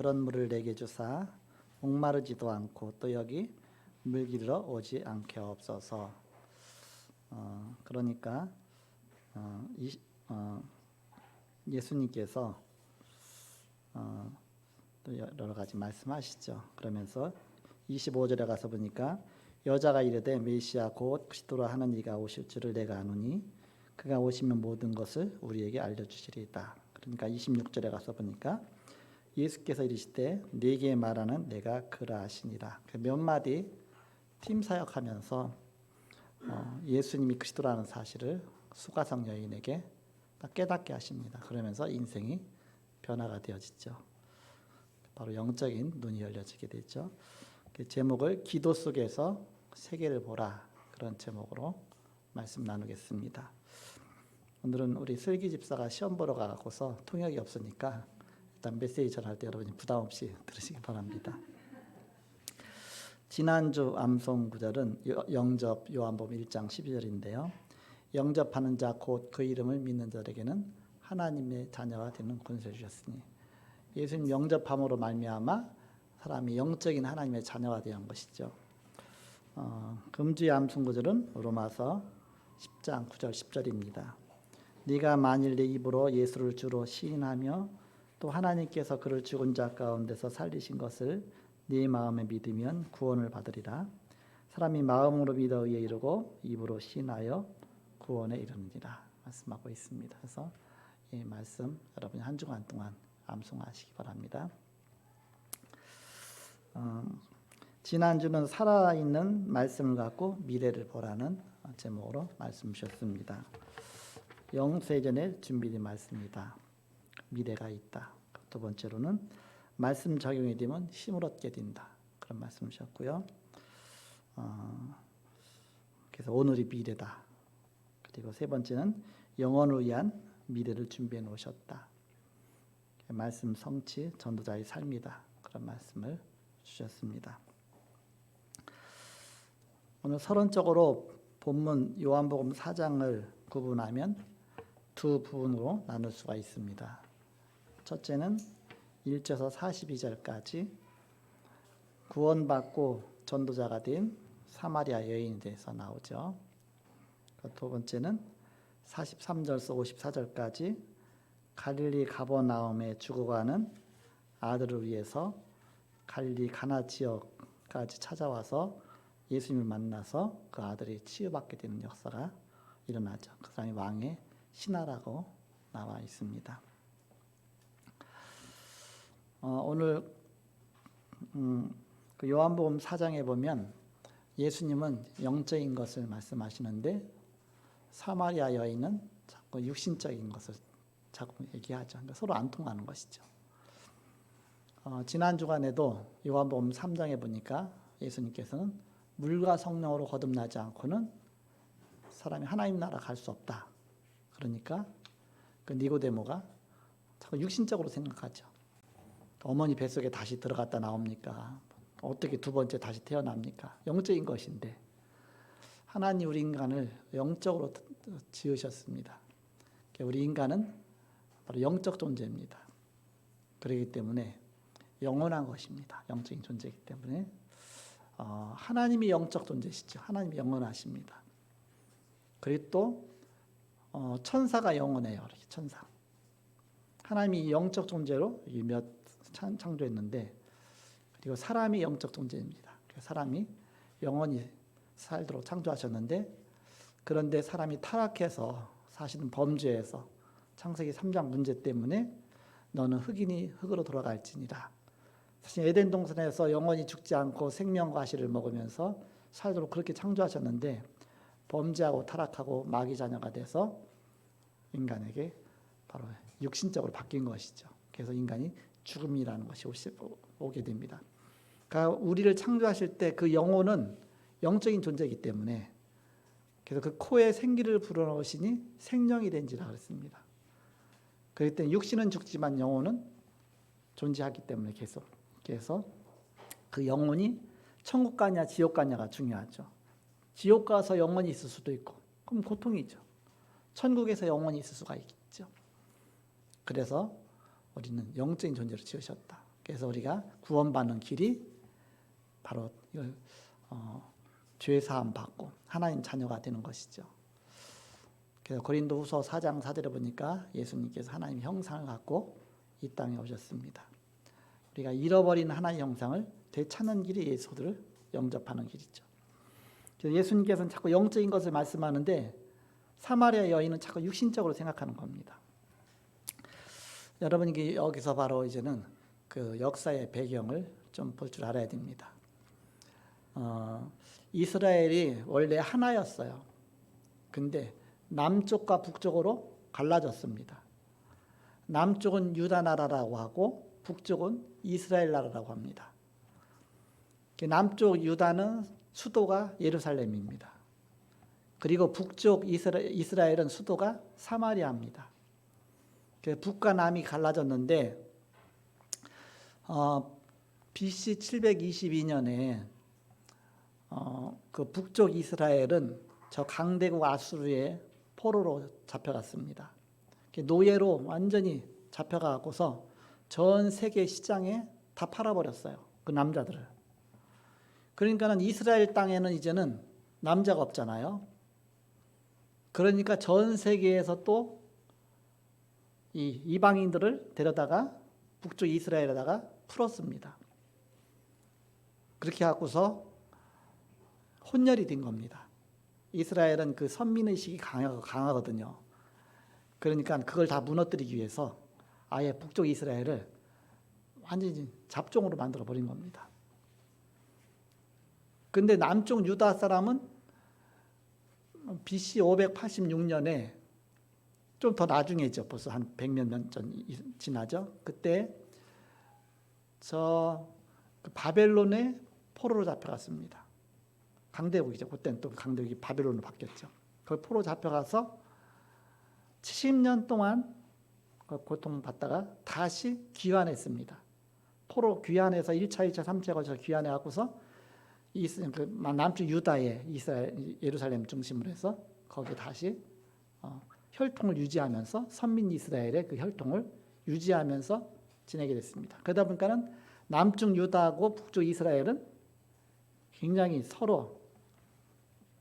그런 물을 내게 주사 목마르지도 않고 또 여기 물 기르러 오지 않게 없어서. 그러니까 예수님께서 또 여러 가지 말씀하시죠. 그러면서 25절에 가서 보니까 여자가 이르되 메시아 곧 그리스도라 하는 이가 오실 줄을 내가 아노니 그가 오시면 모든 것을 우리에게 알려주시리이다. 그러니까 26절에 가서 보니까 예수께서 이르시되 네게 말하는 내가 그라 하시니라. 몇 마디 팀 사역하면서 예수님이 그리스도라는 사실을 수가성 여인에게 딱 깨닫게 하십니다. 그러면서 인생이 변화가 되어지죠. 바로 영적인 눈이 열려지게 되죠. 그 제목을 기도 속에서 세계를 보라, 그런 제목으로 말씀 나누겠습니다. 오늘은 우리 슬기 집사가 시험 보러 가고서 통역이 없으니까 일단 메시지 전할 때 여러분이 부담 없이 들으시기 바랍니다. 지난주 암송 구절은 영접 요한복음 1장 12절인데요. 영접하는 자 곧 그 이름을 믿는 자에게는 하나님의 자녀가 되는 권세를 주셨으니, 예수님 영접함으로 말미암아 사람이 영적인 하나님의 자녀가 되는 것이죠. 금주의 암송 구절은 로마서 10장 9절 10절입니다. 네가 만일 내 입으로 예수를 주로 시인하며 또 하나님께서 그를 죽은 자 가운데서 살리신 것을 네 마음에 믿으면 구원을 받으리라. 사람이 마음으로 믿어 의에 이르고 입으로 시인하여 구원에 이르느니라 말씀하고 있습니다. 그래서 이 말씀 여러분이 한 주간 동안 암송하시기 바랍니다. 지난주는 살아있는 말씀을 갖고 미래를 보라는 제목으로 말씀 주셨습니다. 영세전에 준비된 말씀이다. 미래가 있다. 두 번째로는 말씀 적용이 되면 힘을 얻게 된다. 그런 말씀 주셨고요. 그래서 오늘이 미래다. 그리고 세 번째는 영원을 위한 미래를 준비해 놓으셨다. 말씀 성취, 전도자의 삶이다. 그런 말씀을 주셨습니다. 오늘 서론적으로 본문 요한복음 4장을 구분하면 두 부분으로 나눌 수가 있습니다. 첫째는 1절에서 42절까지 구원받고 전도자가 된 사마리아 여인에 대해서 나오죠. 두 번째는 43절에서 54절까지 갈릴리 가버나움에 죽어가는 아들을 위해서 갈릴리 가나 지역까지 찾아와서 예수님을 만나서 그 아들이 치유받게 되는 역사가 일어나죠. 그 사람이 왕의 신하라고 나와 있습니다. 오늘 그 요한복음 4장에 보면 예수님은 영적인 것을 말씀하시는데 사마리아 여인은 자꾸 육신적인 것을 자꾸 얘기하죠. 그러니까 서로 안 통하는 것이죠. 지난 주간에도 요한복음 3장에 보니까 예수님께서는 물과 성령으로 거듭나지 않고는 사람이 하나님 나라 갈 수 없다. 그러니까 그 니고데모가 자꾸 육신적으로 생각하죠. 어머니 뱃속에 다시 들어갔다 나옵니까? 어떻게 두 번째 다시 태어납니까? 영적인 것인데 하나님 우리 인간을 영적으로 지으셨습니다. 우리 인간은 바로 영적 존재입니다. 그렇기 때문에 영원한 것입니다. 영적인 존재이기 때문에 하나님이 영적 존재시죠. 하나님이 영원하십니다. 그리고 또 천사가 영원해요. 천사. 하나님이 영적 존재로 몇 창조했는데, 그리고 사람이 영적 존재입니다. 사람이 영원히 살도록 창조하셨는데, 그런데 사람이 타락해서 사실은 범죄해서 창세기 3장 문제 때문에 너는 흙이니 흙으로 돌아갈지니라. 사실 에덴 동산에서 영원히 죽지 않고 생명과 씨를 먹으면서 살도록 그렇게 창조하셨는데 범죄하고 타락하고 마귀 자녀가 돼서 인간에게 바로 육신적으로 바뀐 것이죠. 그래서 인간이 죽음이라는 것이 오게 됩니다. 그러니까 우리를 창조하실 때 그 영혼은 영적인 존재이기 때문에, 그래서 그 코에 생기를 불어넣으시니 생명이 된지라 그랬습니다. 그렇기 때문에 육신은 죽지만 영혼은 존재하기 때문에 그래서 그 영혼이 천국 가냐 지옥 가냐가 중요하죠. 지옥 가서 영원히 있을 수도 있고 그럼 고통이죠. 천국에서 영원히 있을 수가 있죠. 그래서 우리는 영적인 존재로 지으셨다. 그래서 우리가 구원받는 길이 바로 이걸 죄 사함 받고 하나님 자녀가 되는 것이죠. 그래서 고린도후서 4장 4절에 보니까 예수님께서 하나님 형상을 갖고 이 땅에 오셨습니다. 우리가 잃어버린 하나님의 형상을 되찾는 길이 예수를 영접하는 길이죠. 그래서 예수님께서는 자꾸 영적인 것을 말씀하는데 사마리아 여인은 자꾸 육신적으로 생각하는 겁니다. 여러분이 여기서 바로 이제는 그 역사의 배경을 좀 볼 줄 알아야 됩니다. 이스라엘이 원래 하나였어요. 근데 남쪽과 북쪽으로 갈라졌습니다. 남쪽은 유다 나라라고 하고 북쪽은 이스라엘 나라라고 합니다. 남쪽 유다는 수도가 예루살렘입니다. 그리고 북쪽 이스라엘은 수도가 사마리아입니다. 북과 남이 갈라졌는데 BC 722년에 그 북쪽 이스라엘은 저 강대국 아수르의 포로로 잡혀갔습니다. 노예로 완전히 잡혀가고서 전 세계 시장에 다 팔아버렸어요. 그 남자들을. 그러니까는 이스라엘 땅에는 이제는 남자가 없잖아요. 그러니까 전 세계에서 또 이 이방인들을 데려다가 북쪽 이스라엘에다가 풀었습니다. 그렇게 하고서 혼혈이 된 겁니다. 이스라엘은 그 선민의식이 강하거든요. 그러니까 그걸 다 무너뜨리기 위해서 아예 북쪽 이스라엘을 완전히 잡종으로 만들어 버린 겁니다. 근데 남쪽 유다 사람은 BC 586년에 좀 더 나중에죠. 벌써 한 100몇 년 전 지나죠. 그때 그 바벨론의 포로로 잡혀갔습니다. 강대국이죠. 그때는 또 강대국이 바벨론으로 바뀌었죠. 그 포로 잡혀가서 70년 동안 고통받다가 다시 귀환했습니다. 포로 귀환해서 1차, 2차, 3차에 걸쳐서 귀환해갖고서 남쪽 유다의 예루살렘 중심으로 해서 거기에 다시 혈통을 유지하면서 선민 이스라엘의 그 혈통을 유지하면서 지내게 됐습니다. 그러다 보니까는 남쪽 유다하고 북쪽 이스라엘은 굉장히 서로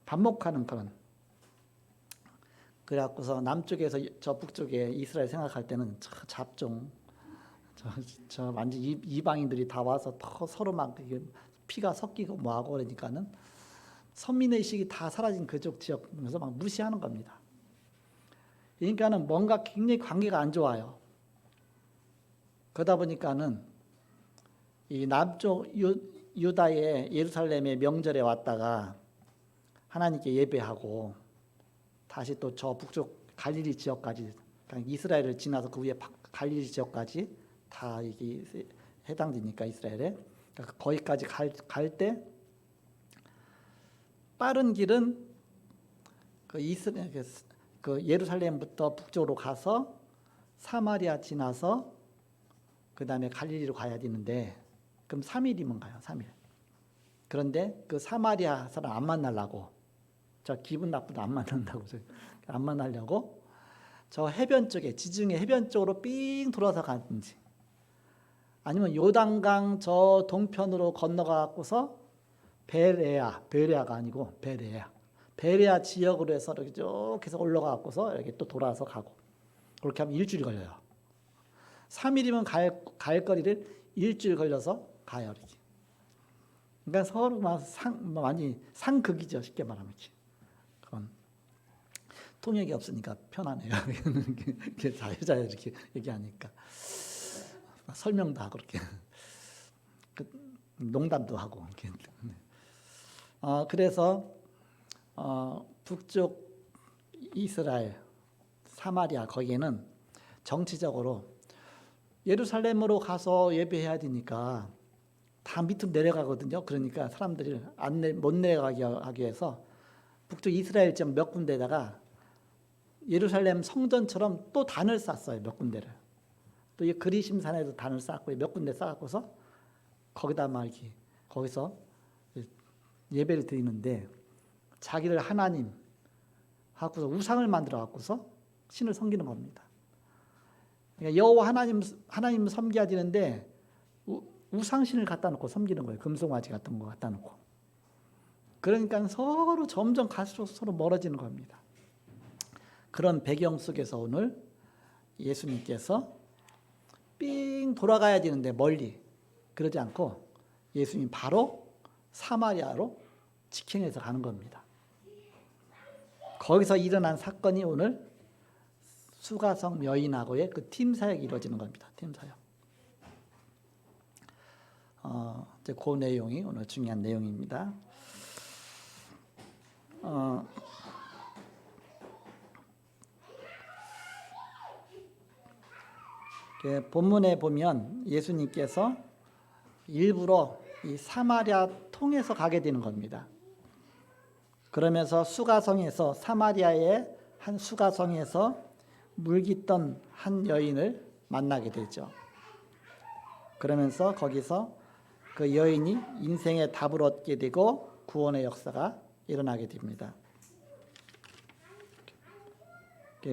반목하는 그런. 그래갖고서 남쪽에서 저 북쪽에 이스라엘 생각할 때는 잡종, 저 완전 이방인들이 다 와서 서로 막 피가 섞이고 뭐하고 그러니까는 선민의식이 다 사라진 그쪽 지역에서 막 무시하는 겁니다. 그러니까는 뭔가 굉장히 관계가 안 좋아요. 그러다 보니까는 이 남쪽 유다의 예루살렘의 명절에 왔다가 하나님께 예배하고 다시 또 저 북쪽 갈릴리 지역까지, 그러니까 이스라엘을 지나서 그 위에 갈릴리 지역까지 다 이게 해당되니까 이스라엘에, 그러니까 거기까지 갈 때 빠른 길은 그 예루살렘부터 북쪽으로 가서 사마리아 지나서 그 다음에 갈릴리로 가야 되는데, 그럼 3일이면 가요. 3일. 그런데 그 사마리아 사람 안 만나려고, 저 기분 나쁘다 안 만난다고, 안 만나려고 저 해변 쪽에, 지중해 해변 쪽으로 삥 돌아서 가든지, 아니면 요단강 저 동편으로 건너가고서 베레아가 아니고 베레아 지역으로 해서 이렇게 쭉 해서 올라가고서 이렇게 또 돌아서 가고, 그렇게 하면 일주일 걸려요. 3일이면 갈 거리를 일주일 걸려서 가요. 이렇게. 그러니까 서로 많이 상극이죠. 쉽게 말하면. 그건 통역이 없으니까 편하네요. 이렇게 자유자 이렇게 얘기하니까 설명도 하고 이렇게 농담도 하고. 그래서 북쪽 이스라엘 사마리아 거기에는 정치적으로 예루살렘으로 가서 예배해야 되니까 다 밑으로 내려가거든요. 그러니까 사람들이 못 내려가게 하기 위해서 북쪽 이스라엘 지역 몇 군데다가 예루살렘 성전처럼 또 단을 쌌어요. 몇 군데를. 또 이 그리심산에도 단을 쌓고 몇 군데 쌓고서 거기다 막 이렇게 거기서 예배를 드리는데, 자기를 하나님 하고서 우상을 만들어 갖고서 신을 섬기는 겁니다. 그러니까 여호와 하나님 섬겨야 되는데 우상신을 갖다 놓고 섬기는 거예요. 금송아지 같은 거 갖다 놓고. 그러니까 서로 점점 갈수록 서로 멀어지는 겁니다. 그런 배경 속에서 오늘 예수님께서 삥 돌아가야 되는데 멀리 그러지 않고 예수님 바로 사마리아로 직행해서 가는 겁니다. 거기서 일어난 사건이 오늘 수가성 여인하고의 그 팀 사역이 이루어지는 겁니다. 팀 사역. 이제 그 내용이 오늘 중요한 내용입니다. 본문에 보면 예수님께서 일부러 이 사마리아 통해서 가게 되는 겁니다. 그러면서 수가성에서 사마리아의 한 수가성에서 물깃던 한 여인을 만나게 되죠. 그러면서 거기서 그 여인이 인생의 답을 얻게 되고 구원의 역사가 일어나게 됩니다.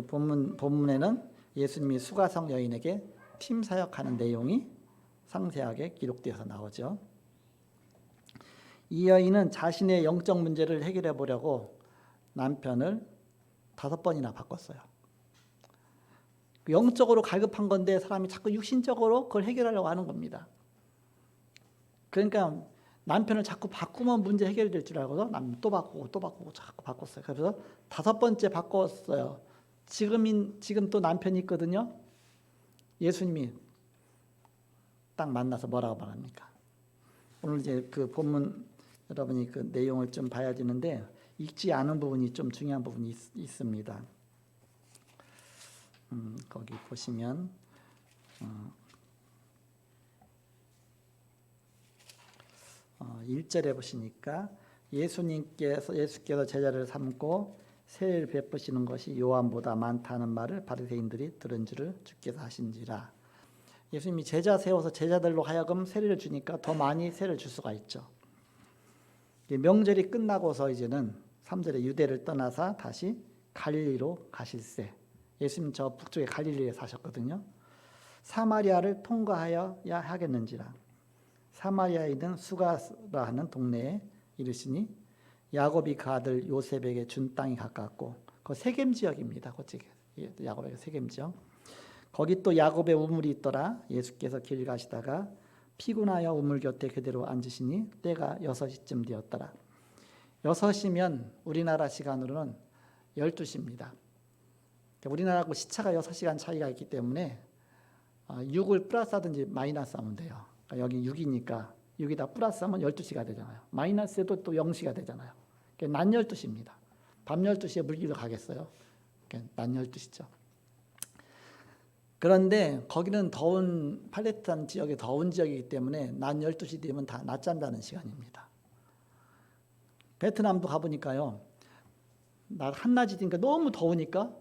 본문에는 예수님이 수가성 여인에게 팀 사역하는 내용이 상세하게 기록되어서 나오죠. 이 여인은 자신의 영적 문제를 해결해 보려고 남편을 5번이나 바꿨어요. 영적으로 갈급한 건데 사람이 자꾸 육신적으로 그걸 해결하려고 하는 겁니다. 그러니까 남편을 자꾸 바꾸면 문제 해결될 줄 알고서 남편 또 바꾸고 자꾸 바꿨어요. 그래서 5번째 바꿨어요. 지금 또 남편이 있거든요. 예수님이 딱 만나서 뭐라고 말합니까? 오늘 이제 그 본문 여러분이 그 내용을 좀 봐야 되는데 읽지 않은 부분이 좀 중요한 부분이 있습니다. 거기 보시면 1절에 보시니까 예수께서 제자를 삼고 세례를 베푸시는 것이 요한보다 많다는 말을 바리새인들이 들은 줄을 주께서 하신지라. 예수님이 제자 세워서 제자들로 하여금 세례를 주니까 더 많이 세례를 줄 수가 있죠. 명절이 끝나고서 이제는 3절에 유대를 떠나사 다시 갈릴리로 가실새. 예수님 저 북쪽에 갈릴리에 사셨거든요. 사마리아를 통과하여야 하겠는지라. 사마리아에 있는 수가라 하는 동네에 이르시니 야곱이 그 아들 요셉에게 준 땅이 가깝고 그 세겜 지역입니다. 야곱에게 세겜 지역. 거기 또 야곱의 우물이 있더라. 예수께서 길 가시다가 피곤하여 우물 곁에 그대로 앉으시니 때가 6시쯤 되었더라. 6시면 우리나라 시간으로는 12시입니다. 우리나라하고 시차가 6시간 차이가 있기 때문에 6을 플러스하든지 마이너스하면 돼요. 그러니까 여기 6이니까 6에다 플러스하면 12시가 되잖아요. 마이너스해도 또 0시가 되잖아요. 그러니까 낮 12시입니다. 밤 12시에 물길로 가겠어요. 그러니까 낮 12시죠. 그런데 거기는 더운 팔레스타인 지역이 더운 지역이기 때문에 낮 12시 되면 다 낮잠자는 시간입니다. 베트남도 가보니까요. 날 한낮이 되니까 너무 더우니까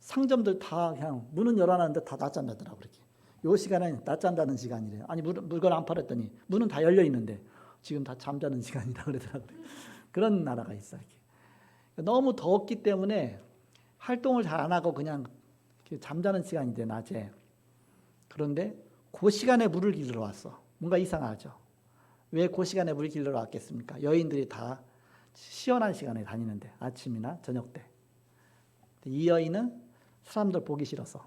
상점들 다 그냥 문은 열어놨는데 다 낮잠 자더라고요. 그렇게. 요 시간에 낮잠 자는 시간이래요. 아니 물건 안 팔았더니 문은 다 열려 있는데 지금 다 잠자는 시간이라 그러더라고요. 그런 나라가 있어요. 너무 더웠기 때문에 활동을 잘 안 하고 그냥 잠자는 시간인데 낮에. 그런데 그 시간에 물을 길러 왔어. 뭔가 이상하죠. 왜 그 시간에 물을 길러 왔겠습니까? 여인들이 다 시원한 시간에 다니는데 아침이나 저녁 때. 이 여인은 사람들 보기 싫어서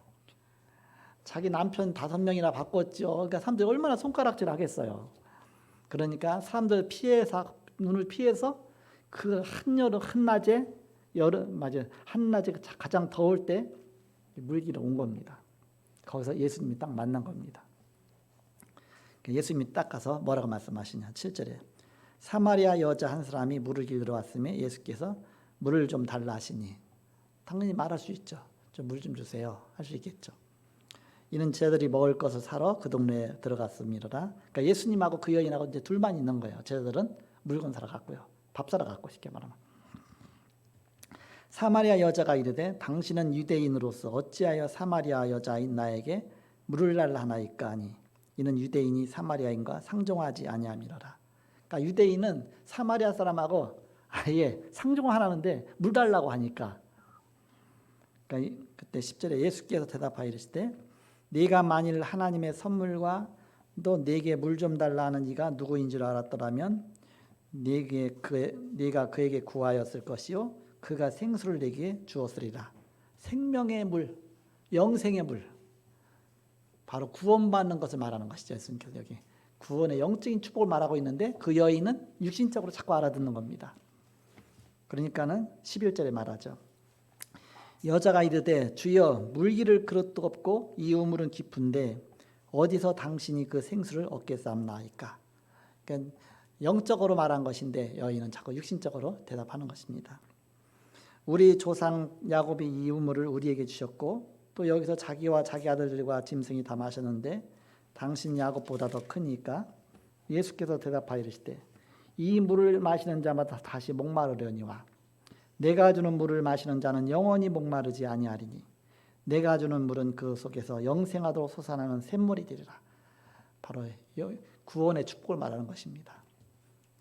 자기 남편 5명이나 바꿨죠. 그러니까 사람들이 얼마나 손가락질 하겠어요. 그러니까 사람들 피해서 눈을 피해서 그 한낮에 한낮에 가장 더울 때 물길에 온 겁니다. 거기서 예수님이 딱 만난 겁니다. 예수님이 딱 가서 뭐라고 말씀하시냐. 7절에 사마리아 여자 한 사람이 물을 길러 왔으며 예수께서 물을 좀 달라 하시니 당연히 말할 수 있죠. 좀 물 좀 주세요. 할 수 있겠죠. 이는 제자들이 먹을 것을 사러 그 동네에 들어갔습니다. 그러니까 예수님하고 그 여인하고 이제 둘만 있는 거예요. 제자들은 물건 사러 갔고요. 밥 사러 갔고 쉽게 말하면. 사마리아 여자가 이르되 당신은 유대인으로서 어찌하여 사마리아 여자인 나에게 물을 달라 하나이까 하니 이는 유대인이 사마리아인과 상종하지 아니함이로라. 그러니까 유대인은 사마리아 사람하고 아예 상종하는데 물 달라고 하니까. 그러니까 그때 10절에 예수께서 대답하여 이르시되 네가 만일 하나님의 선물과 너 내게 물 좀 달라 하는 이가 누구인 줄 알았더라면 네가 그에게 구하였을 것이요 그가 생수를 내게 주었으리라. 생명의 물, 영생의 물, 바로 구원받는 것을 말하는 것이죠. 예수님께서 여기 구원의 영적인 축복을 말하고 있는데 그 여인은 육신적으로 자꾸 알아듣는 겁니다. 그러니까는 11절에 말하죠. 여자가 이르되 주여 물기를 그릇도 없고 이 우물은 깊은데 어디서 당신이 그 생수를 얻겠사옵나이까. 그러니까 영적으로 말한 것인데 여인은 자꾸 육신적으로 대답하는 것입니다. 우리 조상 야곱이 이 우물을 우리에게 주셨고 또 여기서 자기와 자기 아들들과 짐승이 다 마셨는데 당신 야곱보다 더 크니까 예수께서 대답하여 이르시되 이 물을 마시는 자마다 다시 목마르려니와 내가 주는 물을 마시는 자는 영원히 목마르지 아니하리니 내가 주는 물은 그 속에서 영생하도록 솟아나는 샘물이 되리라. 바로 구원의 축복을 말하는 것입니다.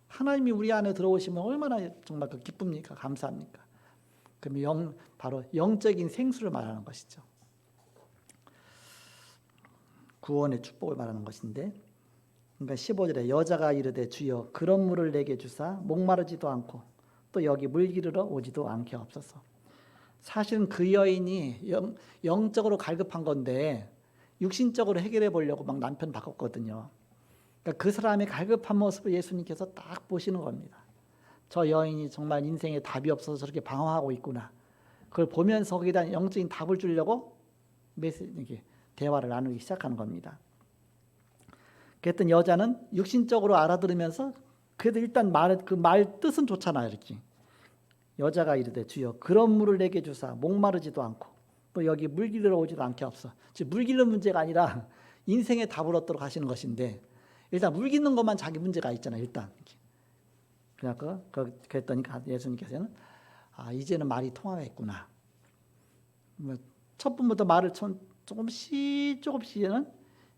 하나님이 우리 안에 들어오시면 얼마나 정말 기쁩니까? 감사합니까? 그럼 바로 영적인 생수를 말하는 것이죠. 구원의 축복을 말하는 것인데, 그러니까 15절에 여자가 이르되 주여 그런 물을 내게 주사 목마르지도 않고 또 여기 물 기르러 오지도 않게 없어서. 사실은 그 여인이 영적으로 갈급한 건데 육신적으로 해결해 보려고 막 남편 바꿨거든요. 그러니까 그 사람의 갈급한 모습을 예수님께서 딱 보시는 겁니다. 저 여인이 정말 인생에 답이 없어서 저렇게 방황하고 있구나. 그걸 보면서 거기다 영적인 답을 주려고 대화를 나누기 시작하는 겁니다. 그랬더니 여자는 육신적으로 알아들으면서 그래도 일단 그 말 뜻은 좋잖아요. 이렇게 여자가 이르되 주여 그런 물을 내게 주사 목마르지도 않고 또 여기 물 기르러 오지도 않게 없어. 즉 물 기르는 문제가 아니라 인생의 답을 얻도록 하시는 것인데 일단 물 기르는 것만 자기 문제가 있잖아요. 일단 그랬더니 예수님께서는 이제는 말이 통하겠구나. 첫 번부터 말을 조금씩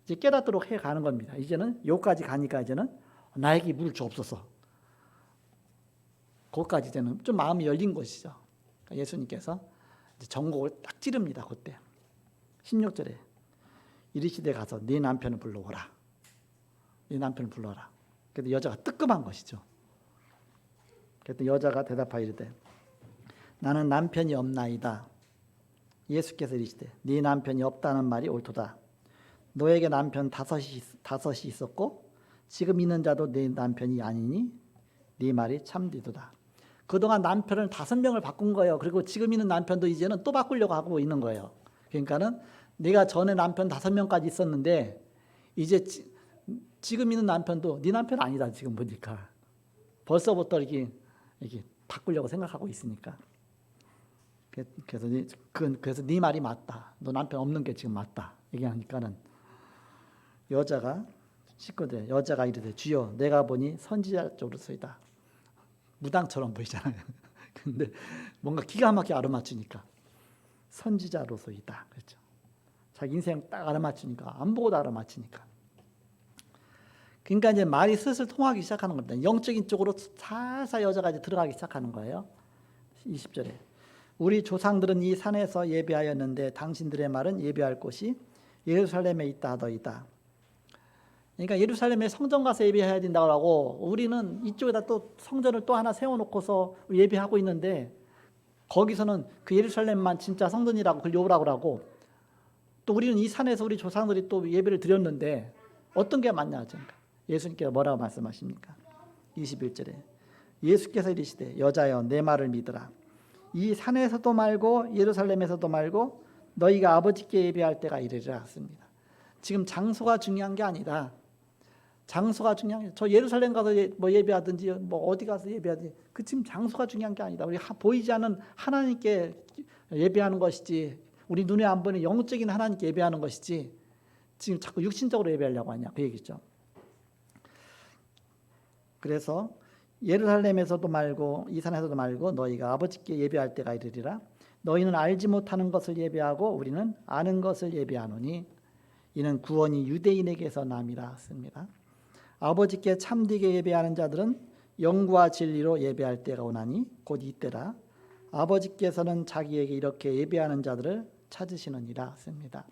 이제 깨닫도록 해 가는 겁니다. 이제는 여기까지 가니까 이제는 나에게 물을 주옵소서. 거기까지 이제는 좀 마음이 열린 것이죠. 그러니까 예수님께서 이제 전곡을 딱 찌릅니다. 그때 16절에 이르시되 가서 네 남편을 불러오라. 네 남편을 불러라. 그래도 여자가 뜨끔한 것이죠. 그랬더니 여자가 대답하여 이르되 나는 남편이 없나이다. 예수께서 이르시되 네 남편이 없다는 말이 옳도다. 너에게 남편 다섯이 있었고 지금 있는 자도 네 남편이 아니니 네 말이 참되도다. 그동안 남편을 5명을 바꾼 거예요. 그리고 지금 있는 남편도 이제는 또 바꾸려고 하고 있는 거예요. 그러니까는 내가 전에 남편 5명까지 있었는데 이제 지금 있는 남편도 네 남편 아니다. 지금 보니까 벌써부터 이렇게 바꾸려고 생각하고 있으니까. 그래서 네 말이 맞다. 너 남편 없는 게 지금 맞다. 얘기하니까는 여자가 19절 여자가 이르되 주여 내가 보니 선지자 쪽으로서이다. 무당처럼 보이잖아요. 근데 뭔가 기가 막히게 알아맞추니까 선지자로서이다. 그렇죠. 자기 인생 딱 알아맞추니까 안 보고도 알아맞추니까. 그러니까 이제 말이 슬슬 통하기 시작하는 겁니다. 영적인 쪽으로 살살 여자가 이제 들어가기 시작하는 거예요. 20절에 우리 조상들은 이 산에서 예배하였는데 당신들의 말은 예배할 곳이 예루살렘에 있다 하더이다. 그러니까 예루살렘에 성전 가서 예배해야 된다고 하고 우리는 이쪽에다 또 성전을 또 하나 세워놓고서 예배하고 있는데 거기서는 그 예루살렘만 진짜 성전이라고 그걸 요구라고 하고 또 우리는 이 산에서 우리 조상들이 또 예배를 드렸는데 어떤 게 맞냐. 예수님께서 뭐라고 말씀하십니까? 21절에 예수께서 이르시되 여자여 내 말을 믿으라. 이 산에서도 말고 예루살렘에서도 말고 너희가 아버지께 예배할 때가 이르리라 했습니다. 지금 장소가 중요한 게 아니다. 장소가 중요한 게 저 예루살렘 가서 뭐 예배하든지 뭐 어디 가서 예배하든지 그 지금 장소가 중요한 게 아니다. 우리 보이지 않는 하나님께 예배하는 것이지 우리 눈에 안 보이는 영적인 하나님께 예배하는 것이지 지금 자꾸 육신적으로 예배하려고 하냐 그 얘기죠. 그래서 예루살렘에서도 말고 이 산에서도 말고 너희가 아버지께 예배할 때가 이르리라. 너희는 알지 못하는 것을 예배하고 우리는 아는 것을 예배하노니 이는 구원이 유대인에게서 남이라 했습니다. 아버지께 참되게 예배하는 자들은 영과 진리로 예배할 때가 오나니 곧 이때라. 아버지께서는 자기에게 이렇게 예배하는 자들을 찾으시느니라 했습니다.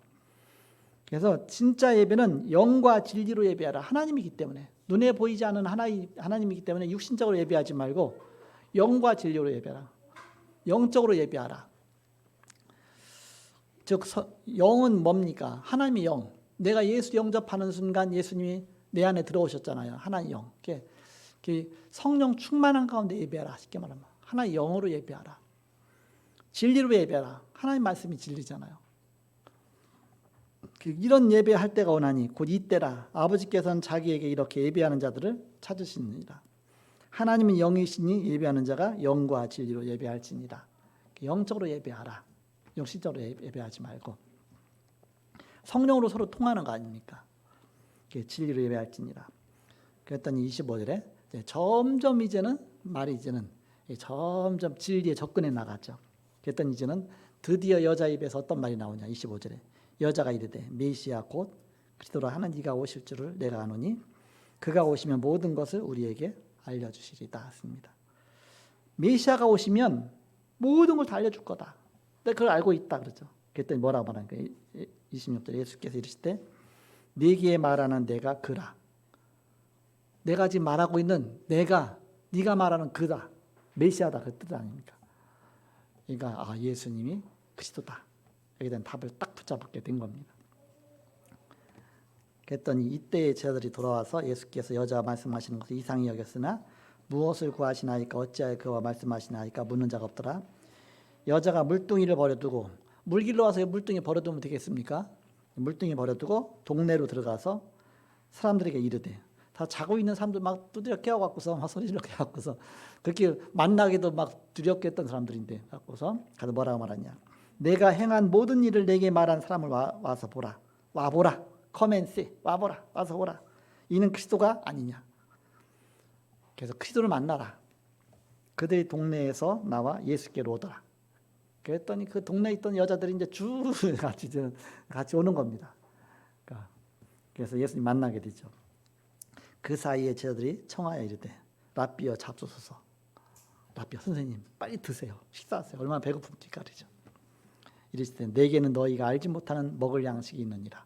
그래서 진짜 예배는 영과 진리로 예배하라. 하나님이기 때문에, 눈에 보이지 않는 하나님이기 때문에 육신적으로 예배하지 말고 영과 진리로 예배하라. 영적으로 예배하라. 즉 영은 뭡니까? 하나님의 영. 내가 예수 영접하는 순간 예수님이 내 안에 들어오셨잖아요. 하나님의 영. 성령 충만한 가운데 예배하라. 쉽게 말하면 하나의 영으로 예배하라. 진리로 예배하라. 하나님 말씀이 진리잖아요. 이런 예배할 때가 오나니 곧 이때라. 아버지께서는 자기에게 이렇게 예배하는 자들을 찾으시니라. 하나님은 영이시니 예배하는 자가 영과 진리로 예배할지니라. 영적으로 예배하라. 영신적으로 예배하지 말고 성령으로 서로 통하는 거 아닙니까? 진리로 예배할지니라. 그랬더니 25절에 점점 이제는 점점 진리에 접근해 나가죠. 그랬더니 이제는 드디어 여자 입에서 어떤 말이 나오냐. 25절에 여자가 이르되 메시아 곧 그리스도라 하는 이가 오실 줄을 내가 아노니 그가 오시면 모든 것을 우리에게 알려주시리다 했습니다. 메시아가 오시면 모든 걸 다 알려줄 거다. 내가 그걸 알고 있다 그러죠. 그랬더니 뭐라고 말하니까 26절에 예수께서 이르시되 네게 말하는 내가 그라. 내가 지금 말하고 있는 네가 말하는 그다. 메시아다 그 뜻 아닙니까? 그러니까 예수님이 그리스도다. 여기에 대한 답을 딱 붙잡게 된 겁니다. 그랬더니 이때의 제자들이 돌아와서 예수께서 여자가 말씀하시는 것을 이상히 여겼으나 무엇을 구하시나이까 어찌하여 그와 말씀하시나이까 묻는 자가 없더라. 여자가 물뚱이를 버려두고 물길로 와서 물뚱이 버려두면 되겠습니까? 물뚱이 버려두고 동네로 들어가서 사람들에게 이르되 다 자고 있는 사람들 막 두드려 깨워갖고서 막 소리 질러 깨워갖고서 그렇게 만나기도 막 두렵게 했던 사람들인데 갖고서 가서 뭐라고 말하냐. 내가 행한 모든 일을 내게 말한 사람을 와서 보라. 와보라. Come and see. 와보라. 와서 보라. 이는 그리스도가 아니냐. 그래서 그리스도를 만나라. 그들이 동네에서 나와 예수께로 오더라. 그랬더니 그 동네에 있던 여자들이 이제 쭉 같이 오는 겁니다. 그래서 예수님 만나게 되죠. 그 사이에 제자들이 청하여 이르되 랍비여 잡수소서. 랍비여 선생님 빨리 드세요. 식사하세요. 얼마나 배고픈지 가리죠. 이르시되 내게는 너희가 알지 못하는 먹을 양식이 있느니라.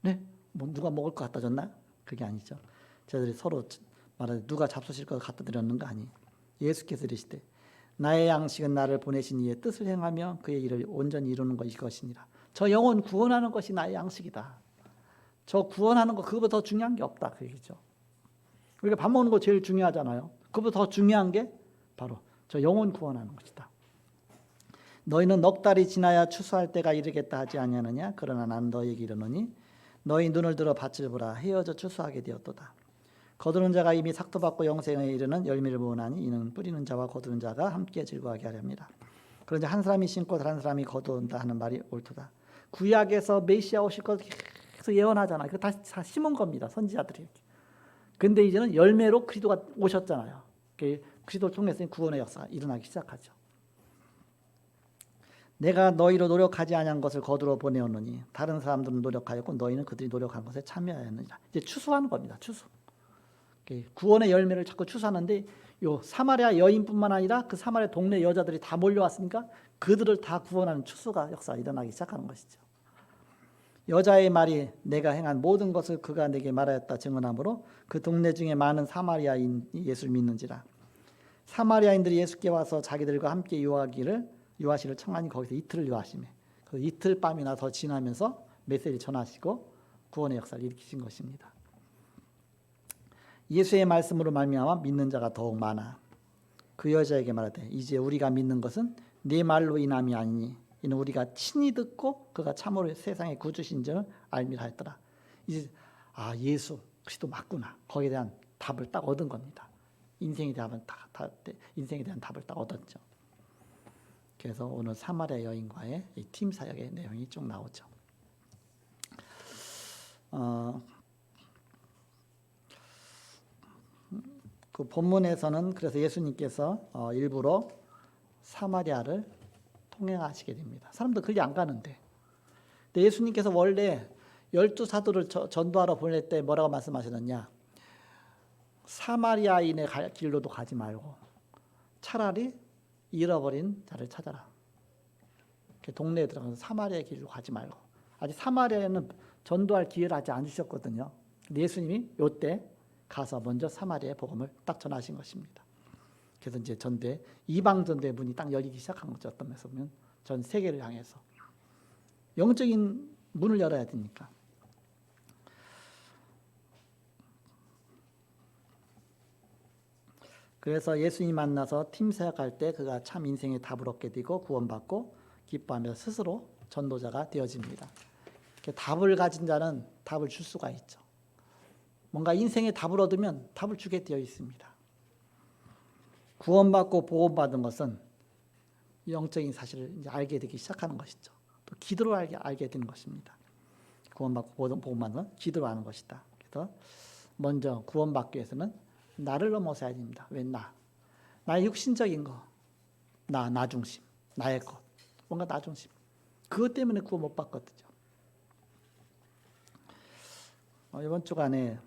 네? 뭐 누가 먹을 거 갖다 줬나? 그게 아니죠. 제자들이 서로 말하되 누가 잡수실 거 갖다 드렸는가 하니 예수께서 이르시되 나의 양식은 나를 보내신 이의 뜻을 행하며 그의 일을 온전히 이루는 것이니라. 저 영혼 구원하는 것이 나의 양식이다. 저 구원하는 거 그거보다 더 중요한 게 없다 그 얘기죠. 우리가 밥 먹는 거 제일 중요하잖아요. 그거보다 더 중요한 게 바로 저 영혼 구원하는 것이다. 너희는 넉 달이 지나야 추수할 때가 이르겠다 하지 아니하느냐. 그러나 나는 너희에게 이르노니 너희 눈을 들어 밭을 보라. 헤어져 추수하게 되었도다. 거두는 자가 이미 삭도 받고 영생에 이르는 열매를 모으나니 이는 뿌리는 자와 거두는 자가 함께 즐거워하게 하려 합니다. 그런데 한 사람이 심고 다른 사람이 거두온다 하는 말이 옳도다. 구약에서 메시아 오실 것 계속 예언하잖아요. 그거 다 심은 겁니다. 선지자들이. 근데 이제는 열매로 그리스도가 오셨잖아요. 그리스도를 통해서 구원의 역사가 일어나기 시작하죠. 내가 너희로 노력하지 아니한 것을 거두러 보내었느니 다른 사람들은 노력하였고 너희는 그들이 노력한 것에 참여하였느니라. 이제 추수하는 겁니다. 추수. 구원의 열매를 자꾸 추수하는데 요 사마리아 여인뿐만 아니라 그 사마리아 동네 여자들이 다 몰려왔으니까 그들을 다 구원하는 추수가 역사가 일어나기 시작하는 것이죠. 여자의 말이 내가 행한 모든 것을 그가 내게 말하였다 증언하므로 그 동네 중에 많은 사마리아인이 예수를 믿는지라. 사마리아인들이 예수께 와서 자기들과 함께 유하시를 청하니 거기서 이틀을 유하시매. 그 이틀 밤이나 더 지나면서 메시지를 전하시고 구원의 역사를 일으키신 것입니다. 예수의 말씀으로 말미암아 믿는 자가 더욱 많아. 그 여자에게 말하되 이제 우리가 믿는 것은 네 말로 인함이 아니니 이는 우리가 친히 듣고 그가 참으로 세상의 구주신 줄 알미라 했더라. 이제 예수 그리스도 맞구나. 거기에 대한 답을 딱 얻은 겁니다. 인생에 대한 답을 딱 얻었죠. 그래서 오늘 사마리아 여인과의 이 팀 사역의 내용이 쭉 나오죠. 그 본문에서는 그래서 예수님께서 일부러 사마리아를 통행하시게 됩니다. 사람들 그리 안 가는데. 근데 예수님께서 원래 12사도를 전도하러 보낼 때 뭐라고 말씀하셨느냐. 사마리아인의 길로도 가지 말고 차라리 잃어버린 자를 찾아라. 동네에 들어가서 사마리아 길로 가지 말고. 아직 사마리아에는 전도할 기회를 아직 안 주셨거든요. 예수님이 요때 가서 먼저 사마리아의 복음을 딱 전하신 것입니다. 그래서 이제 전도의 이방 전도의 문이 딱 열리기 시작한 거죠. 어떤 면에서 보면 전 세계를 향해서 영적인 문을 열어야 되니까. 그래서 예수님 만나서 팀새갈 때 그가 참 인생의 답을 얻게 되고 구원받고 기뻐하며 스스로 전도자가 되어집니다. 답을 가진 자는 답을 줄 수가 있죠. 뭔가 인생의 답을 얻으면 답을 주게 되어 있습니다. 구원받고 보호받은 것은 영적인 사실을 이제 알게 되기 시작하는 것이죠. 또 기도로 알게 되는 것입니다. 구원받고 보호받는 건 기도로 하는 것이다. 그래서 먼저 구원받기 위해서는 나를 넘어서야 됩니다. 왜 나? 나의 육신적인 거, 나 중심, 나의 것, 뭔가 나 중심. 그것 때문에 구원 못 받거든요. 이번 주간에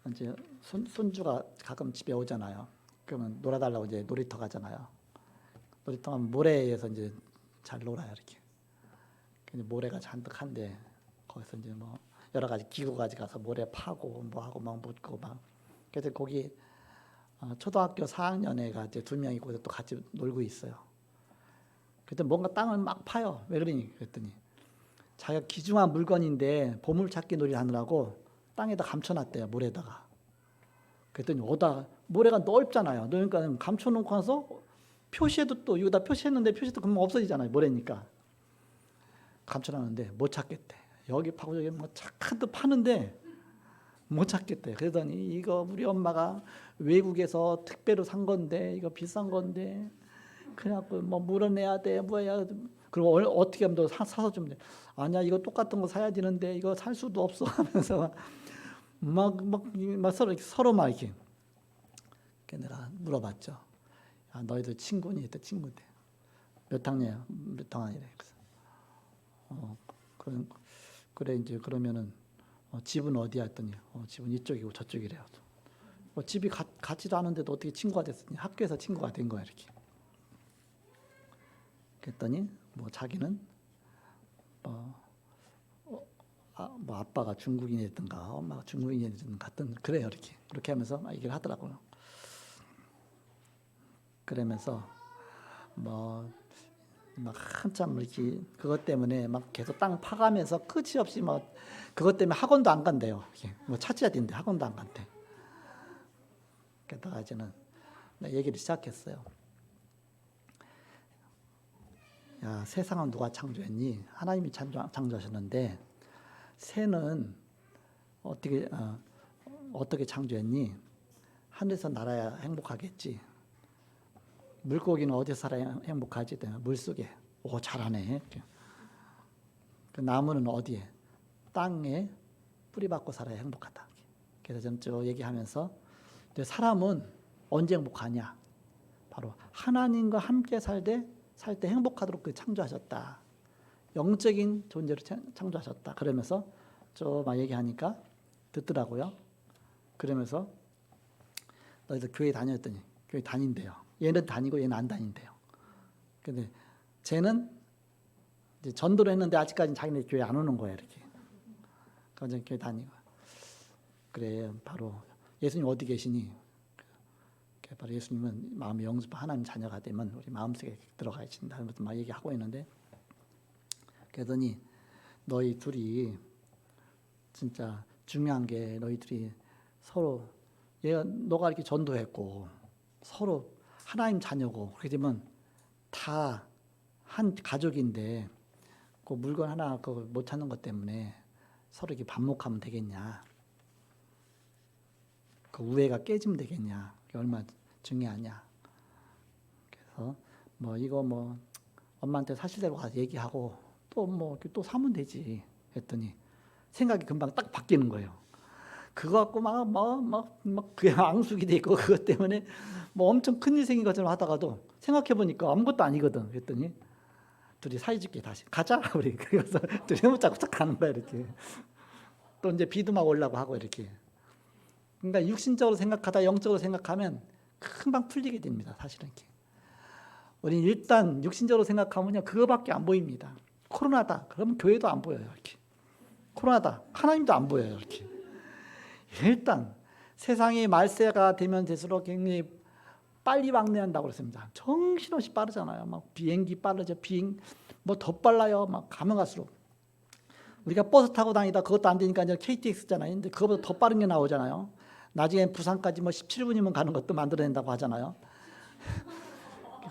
이제 손주가 가끔 집에 오잖아요. 그러면 놀아달라고 이제 놀이터 가잖아요. 놀이터 가면 모래에서 이제 잘 놀아요, 이렇게. 모래가 잔뜩한데 거기서 이제 뭐 여러 가지 기구 가져가서 모래 파고 뭐 하고 막 묻고 막. 그래서 거기 초등학교 4학년애가 이제 2명이 거기서 또 같이 놀고 있어요. 그때 뭔가 땅을 막 파요. 왜 그러니? 그랬더니 자기가 귀중한 물건인데 보물찾기 놀이 하느라고 땅에다 감춰놨대요. 모래에다가. 그랬더니 오다 모래가 넓잖아요. 그러니까 감춰놓고 나서 표시해도 또 여기다 표시했는데 표시도 금방 없어지잖아요. 모래니까. 감춰놨는데 못 찾겠대. 여기 파고 저기 뭐 착한데 파는데 못 찾겠대. 그러더니 이거 우리 엄마가 외국에서 특배로 산 건데 이거 비싼 건데 그래갖고 뭐 물어내야 돼 뭐야. 그리고 어떻게 하면 너 사서 주면 돼. 아니야 이거 똑같은 거 사야 되는데 이거 살 수도 없어 하면서 막 서로 막 이렇게. 내가 물어봤죠. 야, 너희들 친구니? 했더니 친구인데 몇 학년이야? 몇 학년이래. 그래 이제 그러면은 집은 어디야? 했더니 집은 이쪽이고 저쪽이래요. 집이 같지도 않은데도 어떻게 친구가 됐으니 학교에서 친구가 된 거야 이렇게. 그랬더니 뭐 자기는 뭐 아빠가 중국인이었던가 엄마가 중국인이었던 같은 그래요 이렇게 그렇게 하면서 막 얘기를 하더라고요. 그러면서 뭐 막 한참 이렇게 그것 때문에 막 계속 땅 파가면서 끝이 없이 뭐 그것 때문에 학원도 안 간대요. 뭐 찾아야 되는데 학원도 안 간대. 그러다가 이제는 얘기를 시작했어요. 야, 세상은 누가 창조했니? 하나님이 창조하셨는데 새는 어떻게 창조했니? 하늘에서 날아야 행복하겠지. 물고기는 어디서 살아야 행복하지? 물속에. 오, 잘하네. 그 나무는 어디에? 땅에 뿌리 박고 살아야 행복하다. 그래서 좀 쭉 얘기하면서 사람은 언제 행복하냐? 바로 하나님과 함께 살 때 행복하도록 그 창조하셨다. 영적인 존재로 창조하셨다. 그러면서 좀 막 얘기하니까 듣더라고요. 그러면서 너희들 교회 다녔더니 교회 다닌대요. 얘는 다니고 얘는 안 다닌대요. 근데 쟤는 이제 전도를 했는데 아직까지 자기네 교회 안 오는 거야 이렇게. 그래서 교회 다니고 그래 바로 예수님 어디 계시니? 바로 예수님은 마음의 영접 하나님 자녀가 되면 우리 마음속에 들어가야 된다. 하면서 막 얘기하고 있는데 그러더니 너희 둘이 진짜 중요한 게 너희들이 서로 너가 이렇게 전도했고 서로 하나님 자녀고 그렇게 되면 다 한 가족인데 그 물건 하나 그거 못 찾는 것 때문에 서로 이렇게 반목하면 되겠냐? 그 우애가 깨지면 되겠냐? 그게 얼마나 중요하냐? 그래서 뭐 이거 뭐 엄마한테 사실대로 가서 얘기하고 또 사면 되지 했더니 생각이 금방 딱 바뀌는 거예요. 그거 갖고 막 그냥 앙숙이 돼 있고 그것 때문에 뭐 엄청 큰일 생긴 것처럼 하다가도 생각해 보니까 아무것도 아니거든. 그랬더니 둘이 사이좋게 다시 가자 우리 그래서 둘이 붙잡고 딱 가는 거야 이렇게. 또 이제 비도 막 오려고 하고 이렇게. 그러니까 육신적으로 생각하다 영적으로 생각하면 금방 풀리게 됩니다. 사실은 이렇게. 우리 일단 육신적으로 생각하면요 그거밖에 안 보입니다. 코로나다 그러면 교회도 안 보여요 이렇게. 코로나다. 하나님도 안 보여요. 이렇게. 일단 세상이 말세가 되면 될수록 굉장히 빨리 왕래한다고 그랬습니다. 정신없이 빠르잖아요. 막 비행기 빠르죠. 뭐 더 빨라요. 막 가면 갈수록. 우리가 버스 타고 다니다 그것도 안 되니까 이제 KTX잖아요. 근데 그거보다 더 빠른 게 나오잖아요. 나중엔 부산까지 뭐 17분이면 가는 것도 만들어낸다고 하잖아요.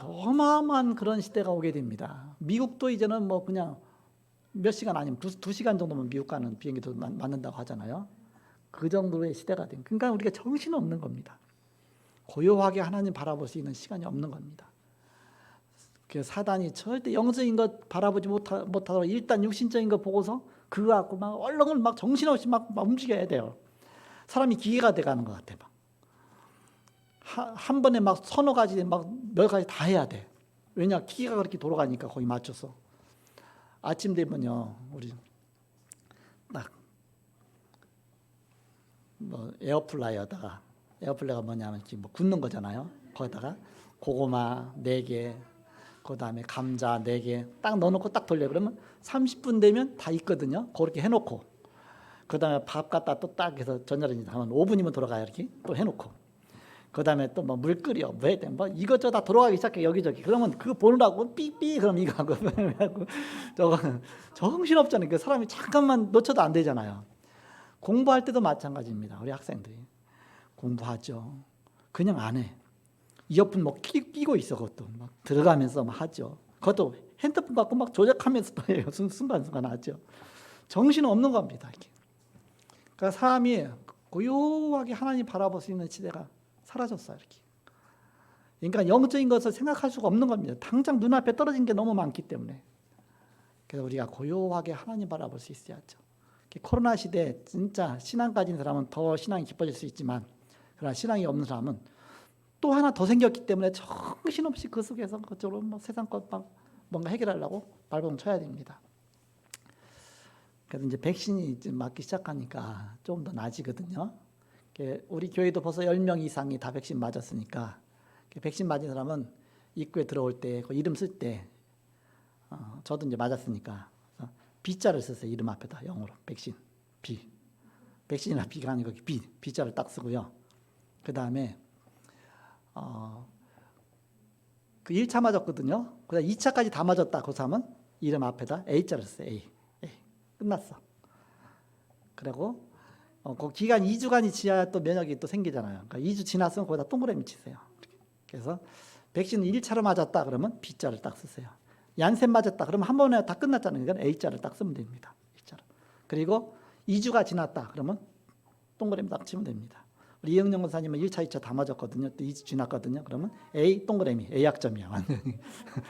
어마어마한 그런 시대가 오게 됩니다. 미국도 이제는 뭐 그냥 몇 시간 아니면 두 시간 정도면 미국 가는 비행기도 맞는다고 하잖아요. 그 정도의 시대가 된. 그러니까 우리가 정신없는 겁니다. 고요하게 하나님 바라볼 수 있는 시간이 없는 겁니다. 그래서 사단이 절대 영적인 것 바라보지 못하도록 일단 육신적인 것 보고서 그거 갖고 막 얼렁을 막 정신없이 막 움직여야 돼요. 사람이 기계가 돼가는 것 같아. 한 번에 막 서너 가지 막 몇 가지 다 해야 돼. 왜냐 기계가 그렇게 돌아가니까 거기 맞춰서. 아침 되면요 우리 딱 뭐 에어플라이어다가 에어플라이어가 뭐냐면 뭐 굽는 거잖아요. 거기다가 고구마 4개, 그다음에 감자 4개 딱 넣어놓고 딱 돌려. 그러면 30분 되면 다 익거든요. 그렇게 해놓고 그다음에 밥 갖다 또 딱 해서 전자레인지 하면 5분이면 돌아가요. 이렇게 또 해놓고 그다음에 또 뭐 물 끓여 뭐 해야 돼. 뭐 이것저것 다 돌아가기 시작해 여기저기. 그러면 그거 보느라고 삐삐 그럼 이거 하고 저거 정신없잖아요. 그 사람이 잠깐만 놓쳐도 안 되잖아요. 공부할 때도 마찬가지입니다. 우리 학생들이 공부하죠. 그냥 안 해. 이어폰 뭐 끼고 있어. 그것도 막 들어가면서 막 하죠. 그것도 핸드폰 갖고 막 조작하면서 또 해요. 순간순간 하죠. 정신 없는 겁니다. 이렇게. 그러니까 사람이 고요하게 하나님 바라볼 수 있는 시대가 사라졌어요. 이렇게. 그러니까 영적인 것을 생각할 수가 없는 겁니다. 당장 눈앞에 떨어진 게 너무 많기 때문에. 그래서 우리가 고요하게 하나님 바라볼 수 있어야죠. 코로나 시대에 진짜 신앙 가진 사람은 더 신앙이 깊어질 수 있지만 그러나 신앙이 없는 사람은 또 하나 더 생겼기 때문에 정신없이 그 속에서 그쪽으로 뭐 세상 것 막 뭔가 해결하려고 발버둥 쳐야 됩니다. 그래서 이제 백신이 이제 맞기 시작하니까 조금 더 나아지거든요. 우리 교회도 벌써 10명 이상이 다 백신 맞았으니까 백신 맞은 사람은 입구에 들어올 때 그 이름 쓸 때 저도 이제 맞았으니까 B자를 썼어요. 이름 앞에다 영어로 백신 B. 백신이나 B가 아니고 B자를 딱 쓰고요. 그 다음에 그 1차 맞았거든요. 그다음 2차까지 다 맞았다. 그 사람은 이름 앞에다 A자를 써요. A. 끝났어. 그리고 그 기간 2주간이 지나야 또 면역이 또 생기잖아요. 그러니까 2주 지났으면 거기다 동그라미 치세요. 그래서 백신을 1차로 맞았다 그러면 B자를 딱 쓰세요. 얀센 맞았다 그러면 한 번에 다 끝났잖아요. 그러니까 A자를 딱 쓰면 됩니다. A자로. 그리고 2주가 지났다 그러면 동그라미 딱 치면 됩니다. 우리 이영영 권사님은 1차, 2차 다 맞았거든요. 또 2주 지났거든요. 그러면 A 동그라미, A 약점이야. 완전히.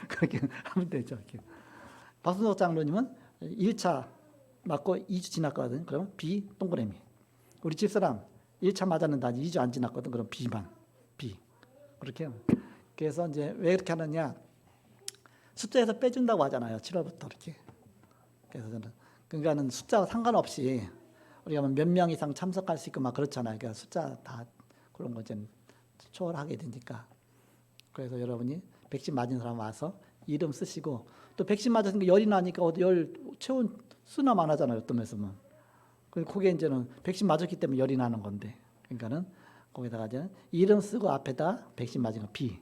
그렇게 하면 되죠. 이렇게. 박순석 장로님은 1차 맞고 2주 지났거든요. 그러면 B 동그라미. 우리 집사람 1차 맞았는데 아직 2주 안 지났거든. 그럼 B만. B. 그렇게. 그래서 이제 왜 이렇게 하느냐. 숫자에서 빼준다고 하잖아요. 7월부터 이렇게. 그래서 저는 그러니까는 숫자와 상관없이 우리가 몇 명 이상 참석할 수 있고 막 그렇잖아요. 그러니까 숫자 다 그런 거 좀 초월하게 되니까. 그래서 여러분이 백신 맞은 사람 와서 이름 쓰시고 또 백신 맞았으니까 열이 나니까 어디 열 체온 수나 안 하잖아요. 어떤 면에서는. 그게 이제는 백신 맞았기 때문에 열이 나는 건데. 그러니까는 거기다가 이제 이름 쓰고 앞에다 백신 맞은 거 B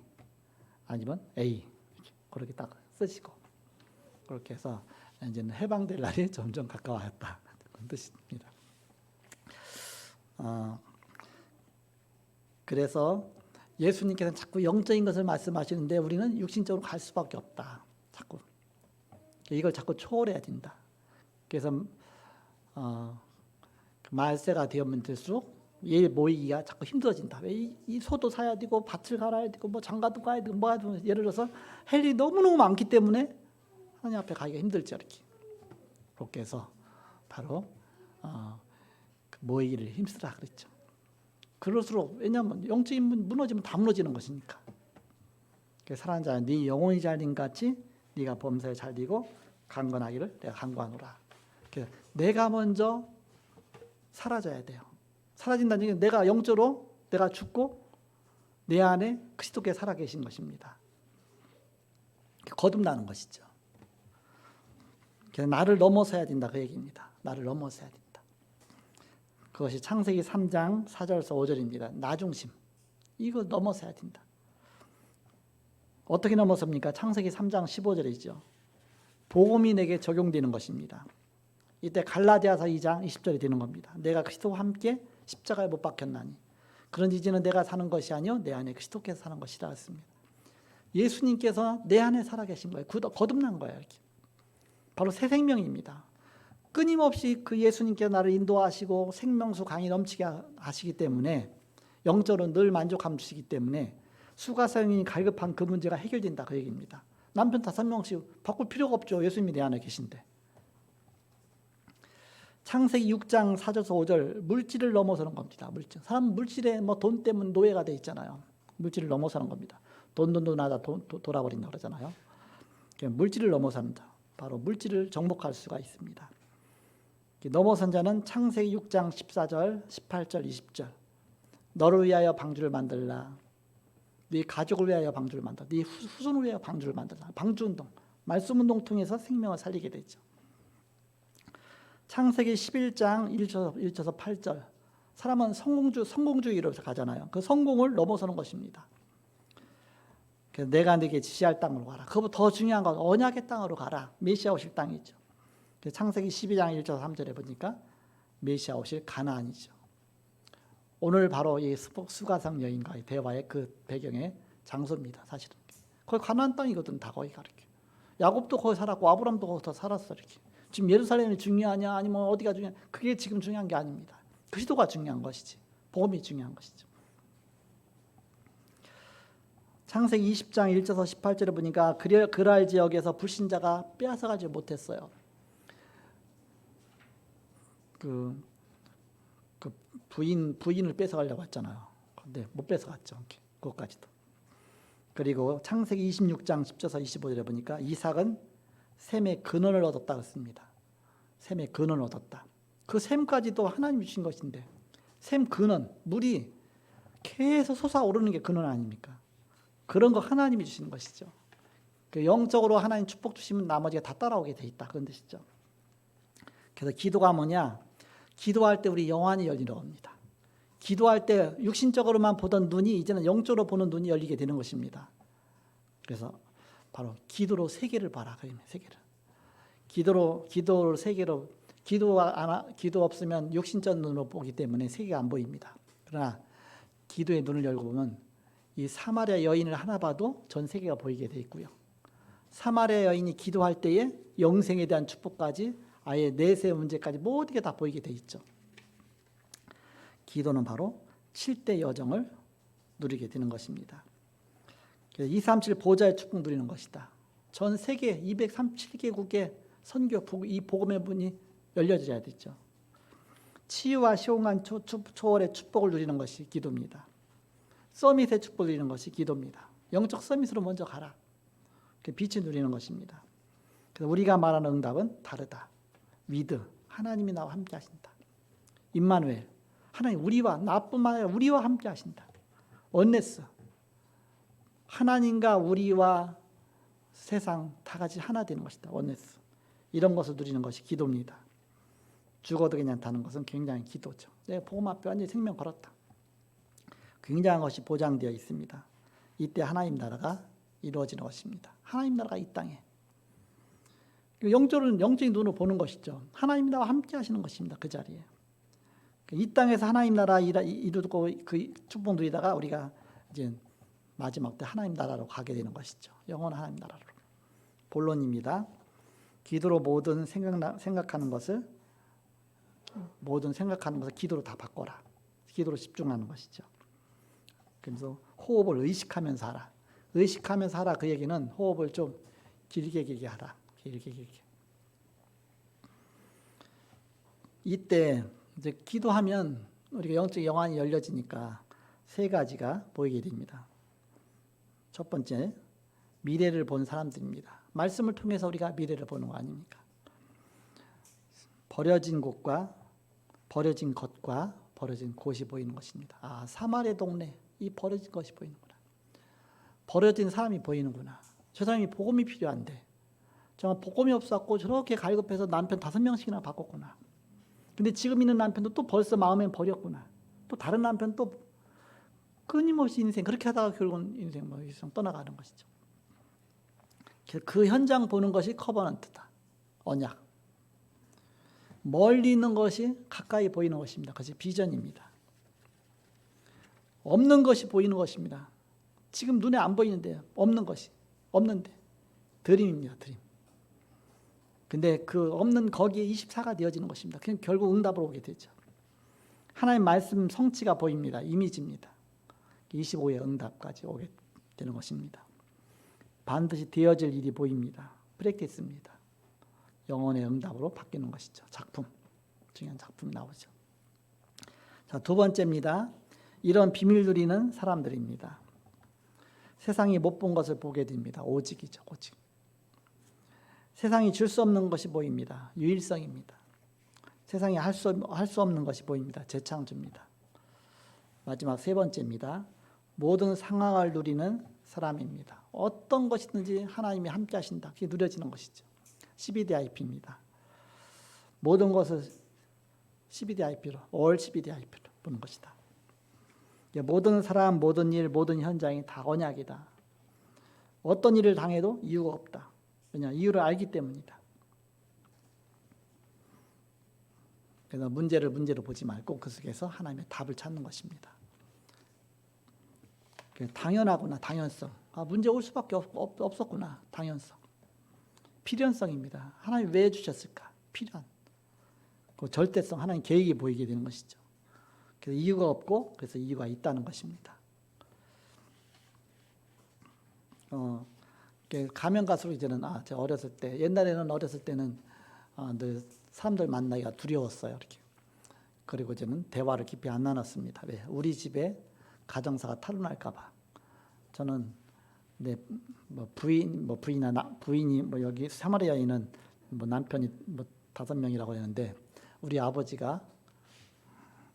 아니면 A 그렇게 딱 쓰시고 그렇게 해서 이제는 해방될 날이 점점 가까워졌다. 그런 뜻입니다. 그래서 예수님께서는 자꾸 영적인 것을 말씀하시는데 우리는 육신적으로 갈 수밖에 없다. 자꾸 이걸 자꾸 초월해야 된다. 그래서 말세가 되면 될수록 일 모이기가 자꾸 힘들어진다. 왜 이 소도 사야 되고 밭을 갈아야 되고 뭐 장가도 가야 되고 뭐 하든 예를 들어서 할 일이 너무너무 많기 때문에 하나님 앞에 가기가 힘들죠. 이렇게. 그렇게 해서 바로 모이기를 힘쓰라 그랬죠. 그럴수록 왜냐하면 영적인 무너지면 다 무너지는 것이니까. 사랑하는 자야 네 영혼이 잘린 같이 네가 범사에 잘리고 강건하기를 내가 강구하노라. 내가 먼저 사라져야 돼요. 사라진다는 얘기는 내가 영적으로 내가 죽고 내 안에 그리스도께 살아계신 것입니다. 거듭나는 것이죠. 나를 넘어서야 된다 그 얘기입니다. 나를 넘어서야 된다. 그것이 창세기 3장 4절에서 5절입니다. 나 중심. 이거 넘어서야 된다. 어떻게 넘어섭니까? 창세기 3장 15절에 있죠. 복음이 내게 적용되는 것입니다. 이때 갈라디아서 2장 20절이 되는 겁니다. 내가 그리스도와 함께 십자가에 못 박혔나니 그런 이제는 내가 사는 것이 아니요 내 안에 그리스도께서 사는 것이라 했습니다. 예수님께서 내 안에 살아계신 거예요. 거듭난 거예요. 이렇게. 바로 새 생명입니다. 끊임없이 그 예수님께서 나를 인도하시고 생명수 강이 넘치게 하시기 때문에 영적으로 늘 만족함 주시기 때문에 수가성이 갈급한 그 문제가 해결된다 그 얘기입니다. 남편 5명씩 바꿀 필요가 없죠. 예수님이 내 안에 계신데. 창세기 6장 4절에서 5절 물질을 넘어서는 겁니다. 물질. 사람 물질에 뭐 돈 때문에 노예가 돼 있잖아요. 물질을 넘어서는 겁니다. 돈 하다 돌아버린다 그러잖아요. 물질을 넘어선다. 바로 물질을 정복할 수가 있습니다. 넘어선 자는 창세기 6장 14절, 18절, 20절. 너를 위하여 방주를 만들라. 네 가족을 위하여 방주를 만들라. 네 후손을 위하여 방주를 만들라. 방주운동, 말씀운동 통해서 생명을 살리게 되죠. 창세기 11장 1절에서 8절. 사람은 성공주의로 가잖아요. 그 성공을 넘어서는 것입니다. 그래서 내가 네게 지시할 땅으로 가라. 그것보다 더 중요한 건 언약의 땅으로 가라. 메시아 오실 땅이죠. 창세기 12장 1절 3절에 보니까 메시아 오실 가나안이죠. 오늘 바로 이 수가성 여인과의 대화의 그 배경의 장소입니다. 사실은 거기 가나안 땅이거든. 다 거기 가르쳐. 야곱도 거기 살았고 아브람도 거기서 살았어. 이렇게. 지금 예루살렘이 중요하냐 아니면 어디가 중요하냐 그게 지금 중요한 게 아닙니다. 그리스도가 중요한 것이지. 복음이 중요한 것이죠. 창세기 20장 1절에서 18절에 보니까 그랄 지역에서 불신자가 빼앗아가지 못했어요. 그 부인을 뺏어가려고 했잖아요. 근데 못 뺏어갔죠. 그것까지도. 그리고 창세기 26장 10절에서 25절에 보니까 이삭은 셈의 근원을 얻었다 그랬습니다. 셈의 근원을 얻었다. 그 셈까지도 하나님이 주신 것인데 셈 근원, 물이 계속 솟아오르는 게 근원 아닙니까? 그런 거 하나님이 주시는 것이죠. 영적으로 하나님 축복 주시면 나머지가 다 따라오게 돼 있다. 그런 뜻이죠. 그래서 기도가 뭐냐? 기도할 때 우리 영안이 열리는 겁니다. 기도할 때 육신적으로만 보던 눈이 이제는 영적으로 보는 눈이 열리게 되는 것입니다. 그래서 바로 기도로 세계를 봐라. 세계를. 기도로 세계로 기도 없으면 육신적 눈으로 보기 때문에 세계가 안 보입니다. 그러나 기도의 눈을 열고 보면 이 사마리아 여인을 하나 봐도 전 세계가 보이게 돼 있고요. 사마리아 여인이 기도할 때에 영생에 대한 축복까지 아예 내세 문제까지 모든 게 다 보이게 돼 있죠. 기도는 바로 7대 여정을 누리게 되는 것입니다. 237 보좌의 축복 누리는 것이다. 전 세계 237개국의 선교 이 복음의 문이 열려져야 되죠. 치유와 시원한 초월의 축복을 누리는 것이 기도입니다. 서밋의 축복을 누리는 것이 기도입니다. 영적 서밋으로 먼저 가라. 빛을 누리는 것입니다. 그래서 우리가 말하는 응답은 다르다. 위드, 하나님이 나와 함께 하신다. 임마누엘, 하나님 우리와 나뿐만 아니라 우리와 함께 하신다. 언네스, 하나님과 우리와 세상 다 같이 하나 되는 것이다. 언네스, 이런 것을 누리는 것이 기도입니다. 죽어도 괜찮다는 것은 굉장히 기도죠. 내가 복음 앞에 완전히 생명 걸었다. 굉장한 것이 보장되어 있습니다. 이때 하나님 나라가 이루어지는 것입니다. 하나님 나라가 이 땅에. 영적인 눈으로 보는 것이죠. 하나님 나라와 함께 하시는 것입니다. 그 자리에. 이 땅에서 하나님 나라 이루고 그 축복 누리다가 우리가 이제 마지막 때 하나님 나라로 가게 되는 것이죠. 영원한 하나님 나라로. 본론입니다. 기도로 모든 생각하는 것을 기도로 다 바꿔라. 기도로 집중하는 것이죠. 그래서 호흡을 의식하면서 하라. 의식하면서 하라. 그 얘기는 호흡을 좀 길게 하라. 길게. 이때 이제 기도하면 우리가 영적 영안이 열려지니까 세 가지가 보이게 됩니다. 첫 번째, 미래를 본 사람들입니다. 말씀을 통해서 우리가 미래를 보는 거 아닙니까? 버려진 곳과 버려진 것과 버려진 곳이 보이는 것입니다. 아, 사마리아 동네, 이 버려진 것이 보이는구나. 버려진 사람이 보이는구나. 저 사람이 복음이 필요한데 정말 복음이 없었고 저렇게 갈급해서 남편 5명씩이나 바꿨구나. 근데 지금 있는 남편도 또 벌써 마음엔 버렸구나. 또 다른 남편 또 끊임없이 인생 그렇게 하다가 결국은 인생 떠나가는 것이죠. 그 현장 보는 것이 커버넌트다. 언약. 멀리 있는 것이 가까이 보이는 것입니다. 그것이 비전입니다. 없는 것이 보이는 것입니다. 지금 눈에 안 보이는데 없는 것이 없는데 드림입니다. 드림. 근데 그 없는 거기에 24가 되어지는 것입니다. 그냥 결국 응답으로 오게 되죠. 하나님 말씀 성취가 보입니다. 이미지입니다. 25의 응답까지 오게 되는 것입니다. 반드시 되어질 일이 보입니다. 프랙티스입니다. 영혼의 응답으로 바뀌는 것이죠. 작품, 중요한 작품이 나오죠. 자, 두 번째입니다. 이런 비밀 누리는 사람들입니다. 세상이 못 본 것을 보게 됩니다. 오직이죠. 오직. 세상이 줄 수 없는 것이 보입니다. 유일성입니다. 세상이 할 수 없는 것이 보입니다. 재창조입니다. 마지막 세 번째입니다. 모든 상황을 누리는 사람입니다. 어떤 것이든지 하나님이 함께 하신다. 그게 누려지는 것이죠. CBDIP입니다. 모든 것을 CBDIP로, all CBDIP로 보는 것이다. 모든 사람, 모든 일, 모든 현장이 다 언약이다. 어떤 일을 당해도 이유가 없다. 왜냐? 이유를 알기 때문이다. 그래서 문제를 문제로 보지 말고 그 속에서 하나님의 답을 찾는 것입니다. 당연하구나, 당연성. 문제 올 수밖에 없었구나, 당연성. 필연성입니다. 하나님 왜 주셨을까? 필연. 그 절대성, 하나님 계획이 보이게 되는 것이죠. 그래서 이유가 없고, 그래서 이유가 있다는 것입니다. 가면 갈수록 이제는 제가 어렸을 때, 옛날에는 어렸을 때는 늘 사람들 만나기가 두려웠어요. 이렇게. 그리고 이제는 대화를 깊이 안 나눴습니다. 왜? 우리 집에 가정사가 타로날까봐. 저는 부인이 여기 사마리아인은 남편이 5명이라고 했는데 우리 아버지가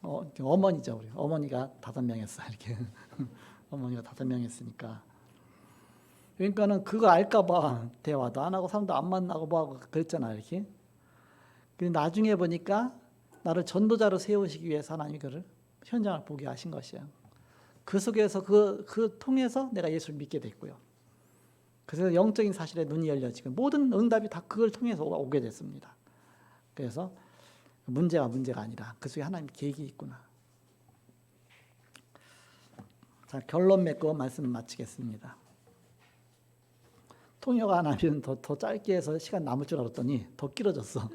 어머니죠. 우리 어머니가 5명이었어요. 이렇게 어머니가 5명이었으니까. 그러니까는 그거 알까봐 대화도 안 하고 사람도 안 만나고 뭐하고 그랬잖아요. 이렇게. 근데 나중에 보니까 나를 전도자로 세우시기 위해서 하나님이 그를 현장을 보게 하신 것이에요. 그 속에서 그 통해서 내가 예수를 믿게 됐고요. 그래서 영적인 사실에 눈이 열려지고 모든 응답이 다 그걸 통해서 오게 됐습니다. 그래서 문제가 아니라 그 속에 하나님의 계획이 있구나. 자, 결론 맺고 말씀을 마치겠습니다. 통역가 안 하면 더 짧게 해서 시간 남을 줄 알았더니 더 길어졌어.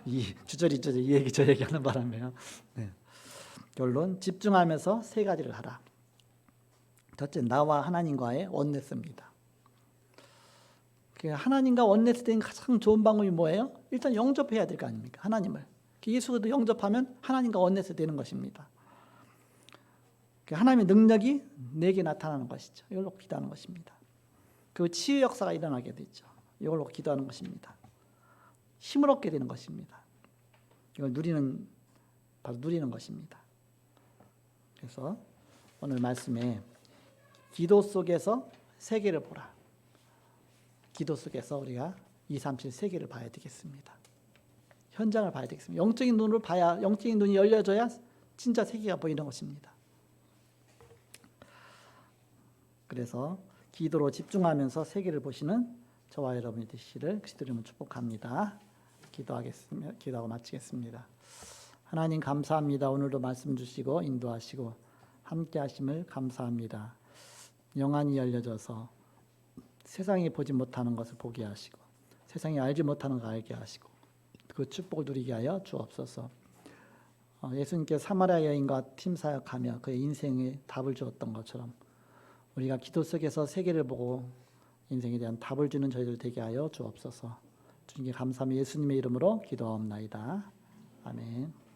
이 주저리 이 얘기 저 얘기 하는 바람에요. 네. 결론, 집중하면서 3가지를 하라. 첫째, 나와 하나님과의 원네스입니다. 하나님과 원네스 되는 가장 좋은 방법이 뭐예요? 일단 영접해야 될 거 아닙니까? 하나님을. 예수도 영접하면 하나님과 원네스 되는 것입니다. 하나님의 능력이 내게 나타나는 것이죠. 이걸로 기도하는 것입니다. 그 치유 역사가 일어나게 되죠. 이걸로 기도하는 것입니다. 힘을 얻게 되는 것입니다. 이걸 바로 누리는 것입니다. 그래서 오늘 말씀에 기도 속에서 세계를 보라. 기도 속에서 우리가 2, 3, 7 세계를 봐야 되겠습니다. 현장을 봐야 되겠습니다. 영적인 눈으로 봐야, 영적인 눈이 열려져야 진짜 세계가 보이는 것입니다. 그래서 기도로 집중하면서 세계를 보시는 저와 여러분이 되시기를 그리스도 이름으로 축복합니다. 기도하겠습니다. 기도하고 마치겠습니다. 하나님 감사합니다. 오늘도 말씀 주시고 인도하시고 함께 하심을 감사합니다. 영안이 열려져서 세상이 보지 못하는 것을 보게 하시고 세상이 알지 못하는 걸 알게 하시고 그 축복을 누리게 하여 주옵소서. 예수님께서 사마리아 여인과 팀 사역하며 그의 인생에 답을 주었던 것처럼 우리가 기도 속에서 세계를 보고 인생에 대한 답을 주는 저희들 되게 하여 주옵소서. 주님께 감사하며 예수님의 이름으로 기도하옵나이다. 아멘.